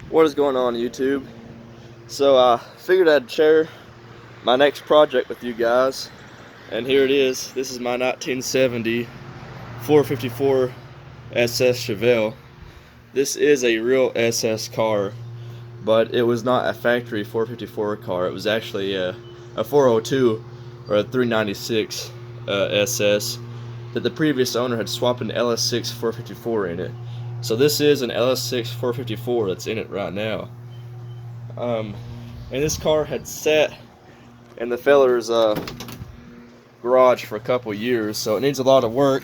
What is going on, YouTube? So I figured I'd share my next project with you guys, and here it is. This is my 1970 454 SS Chevelle. This is a real SS car, but it was not a factory 454 car. It was actually a 402 or a 396 SS that the previous owner had swapped an LS6 454 in it. So this is an LS6 454 that's in it right now. And this car had sat in the feller's garage for a couple years, so it needs a lot of work.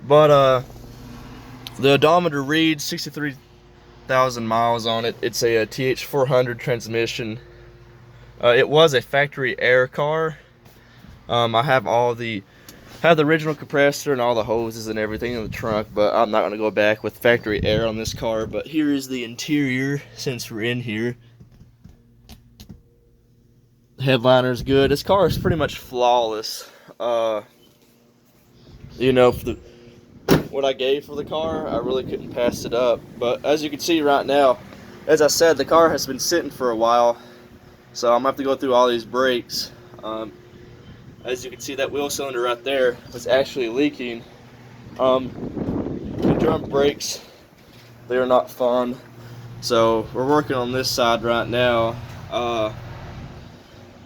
But the odometer reads 63,000 miles on it. It's a TH400 transmission. It was a factory air car. I have the original compressor and all the hoses and everything in the trunk, but I'm not going to go back with factory air on this car. But here is the interior since we're in here. Headliner's good. This car is pretty much flawless. You know, for what I gave for the car, I really couldn't pass it up. But as you can see right now, as I said, the car has been sitting for a while, so I'm gonna have to go through all these brakes. As you can see, that wheel cylinder right there was actually leaking. The drum brakes, they are not fun, so we're working on this side right now.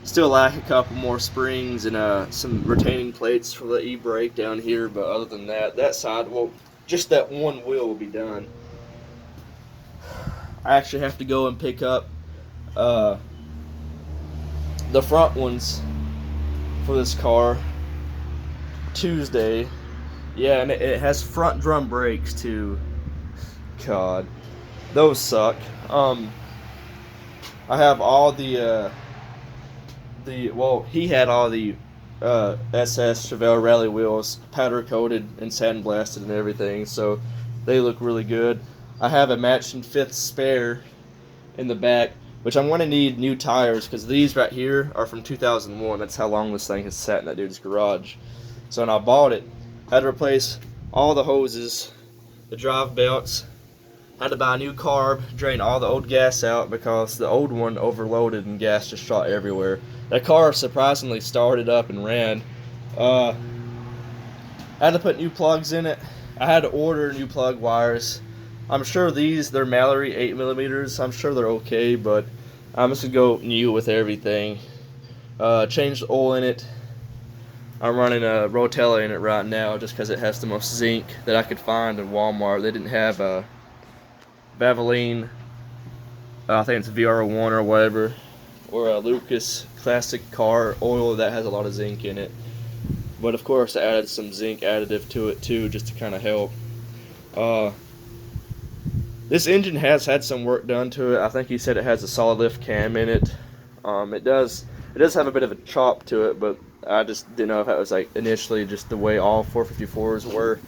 Still lack a couple more springs and some retaining plates for the e-brake down here, but other than that, that side, well, just that one wheel will be done. I actually have to go and pick up the front ones for this car Tuesday. Yeah, and it has front drum brakes too. God, those suck. I have all well, he had all the SS Chevelle rally wheels powder coated and sandblasted and everything, so they look really good. I have a matching fifth spare in the back, which I'm going to need new tires because these right here are from 2001. That's how long this thing has sat in that dude's garage. So when I bought it, I had to replace all the hoses, the drive belts, had to buy a new carb, drain all the old gas out because the old one overloaded and gas just shot everywhere. That car surprisingly started up and ran. I had to put new plugs in it. I had to order new plug wires. I'm sure they're Mallory 8mm. I'm sure they're okay, but I'm just going to go new with everything. Changed the oil in it. I'm running a Rotella in it right now just because it has the most zinc that I could find in Walmart. They didn't have a Valvoline, I think it's VR1 or whatever, or a Lucas classic car oil that has a lot of zinc in it. But of course I added some zinc additive to it too, just to kind of help. This engine has had some work done to it. I think he said it has a solid lift cam in it. It does have a bit of a chop to it, but I just didn't know if that was like initially just the way all 454s were.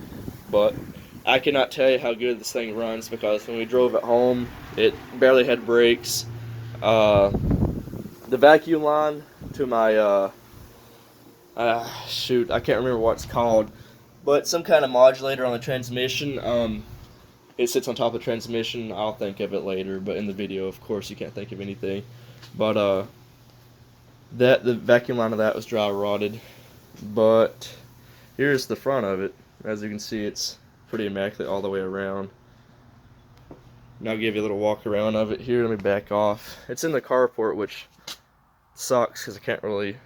But I cannot tell you how good this thing runs because when we drove it home, it barely had brakes. The vacuum line to my shoot, I can't remember what it's called, but some kind of modulator on the transmission. It sits on top of the transmission. I'll think of it later, but in the video, of course, you can't think of anything. But the vacuum line of that was dry rotted. But here's the front of it. As you can see, it's pretty immaculate all the way around. And I'll give you a little walk around of it here. Let me back off. It's in the carport, which sucks because I can't really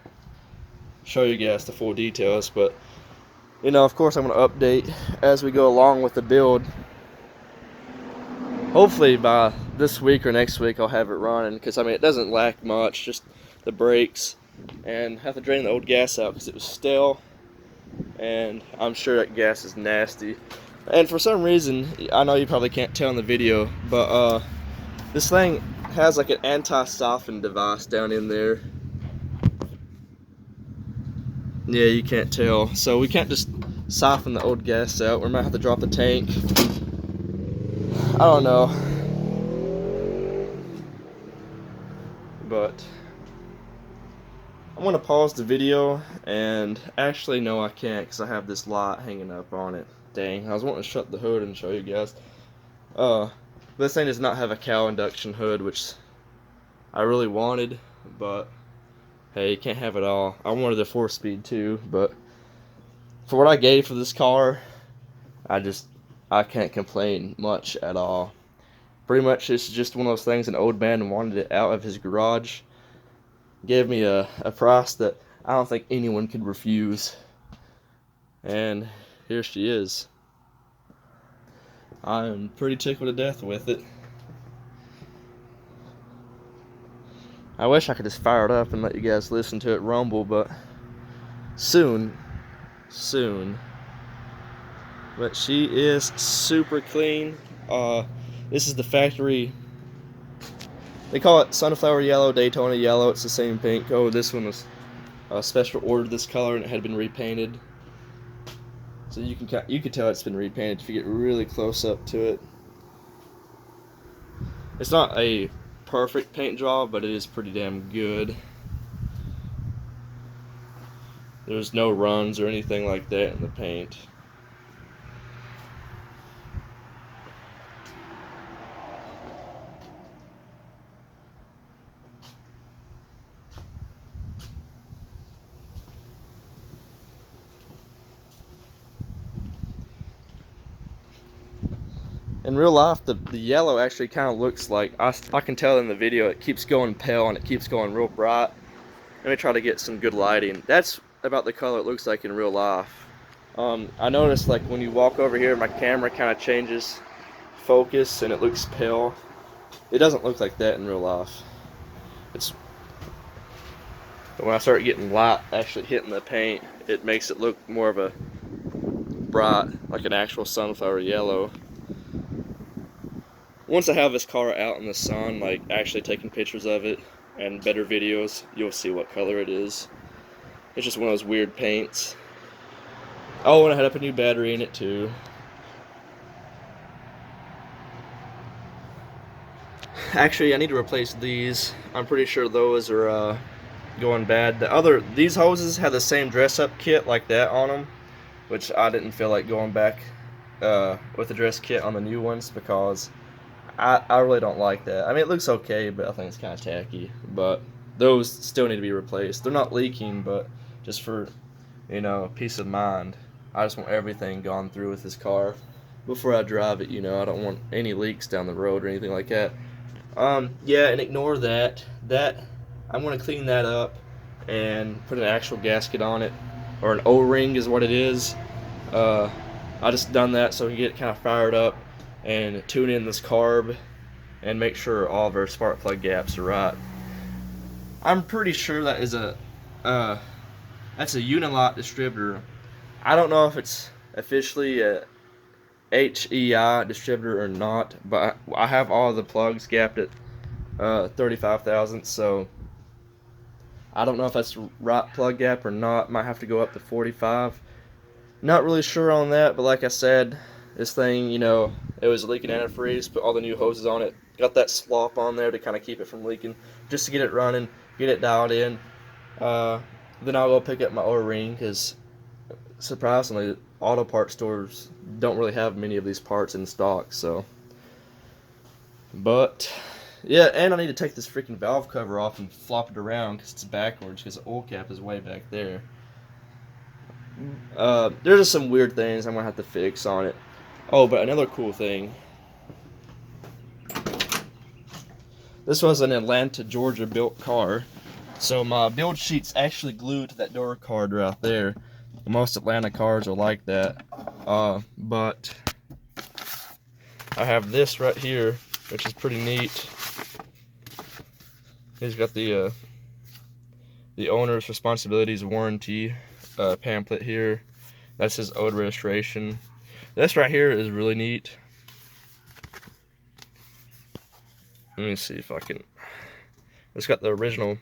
show you guys the full details, but you know, of course I'm going to update as we go along with the build. Hopefully by this week or next week I'll have it running, because I mean it doesn't lack much, just the brakes, and have to drain the old gas out because it was stale, and I'm sure that gas is nasty. And for some reason, I know you probably can't tell in the video, but this thing has like an anti-soften device down in there. Yeah, you can't tell. So we can't just soften the old gas out. We might have to drop the tank. I don't know. But I'm going to pause the video, and actually no I can't because I have this light hanging up on it. Dang, I was wanting to shut the hood and show you guys. This thing does not have a cowl induction hood, which I really wanted, but hey, you can't have it all. I wanted a 4-speed too, but for what I gave for this car, I can't complain much at all. Pretty much, it's just one of those things. An old man wanted it out of his garage, gave me a price that I don't think anyone could refuse, and here she is. I'm pretty tickled to death with it. I wish I could just fire it up and let you guys listen to it rumble, but soon. But she is super clean. This is the factory. They call it sunflower yellow, Daytona yellow. It's the same paint code. This one was special ordered this color, and it had been repainted. So you can tell it's been repainted if you get really close up to it. It's not a perfect paint job, but it is pretty damn good. There's no runs or anything like that in the paint. In real life, the yellow actually kind of looks like, I can tell in the video, it keeps going pale and it keeps going real bright. Let me try to get some good lighting. That's about the color it looks like in real life. I noticed like when you walk over here, my camera kind of changes focus and it looks pale. It doesn't look like that in real life. But when I start getting light actually hitting the paint, it makes it look more of a bright, like an actual sunflower yellow. Once I have this car out in the sun, like actually taking pictures of it and better videos, you'll see what color it is. It's just one of those weird paints. Oh, and I had up a new battery in it too. Actually, I need to replace these. I'm pretty sure those are going bad. These hoses had the same dress-up kit like that on them, which I didn't feel like going back with the dress kit on the new ones because I really don't like that. I mean, it looks okay, but I think it's kind of tacky. But those still need to be replaced. They're not leaking, but just for, peace of mind, I just want everything gone through with this car before I drive it. I don't want any leaks down the road or anything like that. Yeah, and ignore that. I'm going to clean that up and put an actual gasket on it, or an O-ring is what it is. I just done that so we can get it kind of fired up and tune in this carb and make sure all of our spark plug gaps are right. I'm pretty sure that is that's a Unilot distributor. I don't know if it's officially a HEI distributor or not, but I have all the plugs gapped at 35 thousandths, so I don't know if that's the right plug gap or not. Might have to go up to 45. Not really sure on that, but like I said, this thing, it was leaking antifreeze, put all the new hoses on it, got that slop on there to kind of keep it from leaking, just to get it running, get it dialed in. Then I'll go pick up my O-ring, because surprisingly, auto parts stores don't really have many of these parts in stock, so. But, yeah, and I need to take this freaking valve cover off and flop it around, because it's backwards, because the oil cap is way back there. There's just some weird things I'm going to have to fix on it. Oh, but another cool thing. This was an Atlanta, Georgia built car. So my build sheet's actually glued to that door card right there. Most Atlanta cars are like that. But I have this right here, which is pretty neat. He's got the owner's responsibilities warranty pamphlet here. That's his old registration. This right here is really neat. Let me see if I can. It's got the original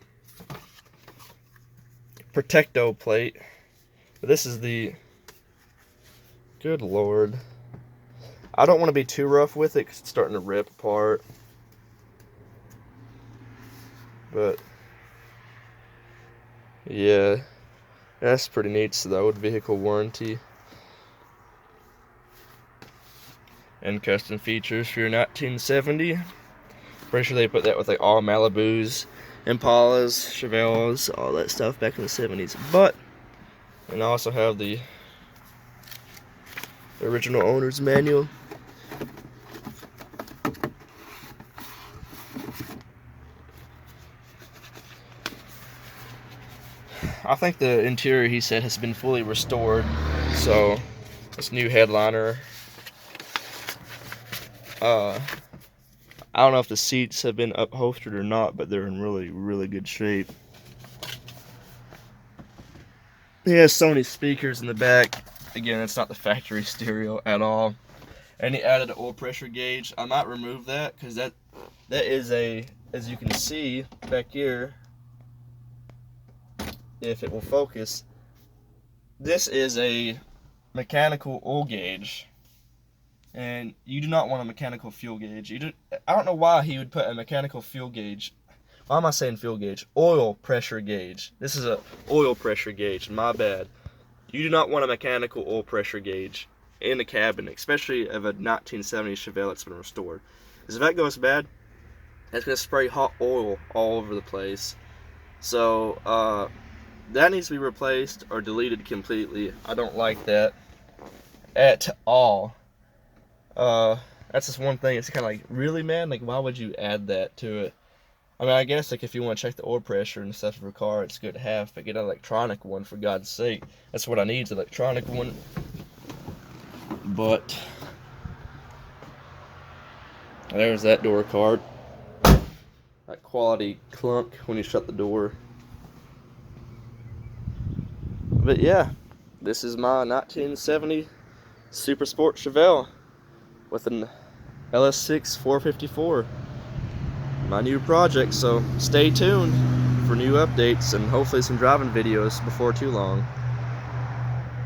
Protecto-Plate. But this is the. Good lord. I don't want to be too rough with it because it's starting to rip apart. But. Yeah. That's pretty neat. So the old vehicle warranty. and custom features for your 1970. Pretty sure they put that with like all Malibus, Impalas, Chevelles, all that stuff back in the 70s. But, and I also have the original owner's manual. I think the interior, he said, has been fully restored. So, this new headliner. I don't know if the seats have been upholstered or not, but they're in really, really good shape. He has Sony speakers in the back. Again, it's not the factory stereo at all. And he added an oil pressure gauge. I might remove that because that is a, as you can see back here, if it will focus, this is a mechanical oil gauge. And you do not want a mechanical fuel gauge. I don't know why he would put a mechanical fuel gauge. Why am I saying fuel gauge? Oil pressure gauge. This is a oil pressure gauge. My bad. You do not want a mechanical oil pressure gauge in the cabin, especially of a 1970 Chevelle that's been restored. Because if that goes bad, that's going to spray hot oil all over the place. So, that needs to be replaced or deleted completely. I don't like that at all. That's just one thing. It's kind of like, really, man? Like, why would you add that to it? I mean, I guess, like, if you want to check the oil pressure and stuff of your car, it's good to have, but get an electronic one, for God's sake. That's what I need, is an electronic one. But, there's that door card. That quality clunk when you shut the door. But yeah, this is my 1970 Super Sport Chevelle with an LS6 454. My new project, so stay tuned for new updates and hopefully some driving videos before too long.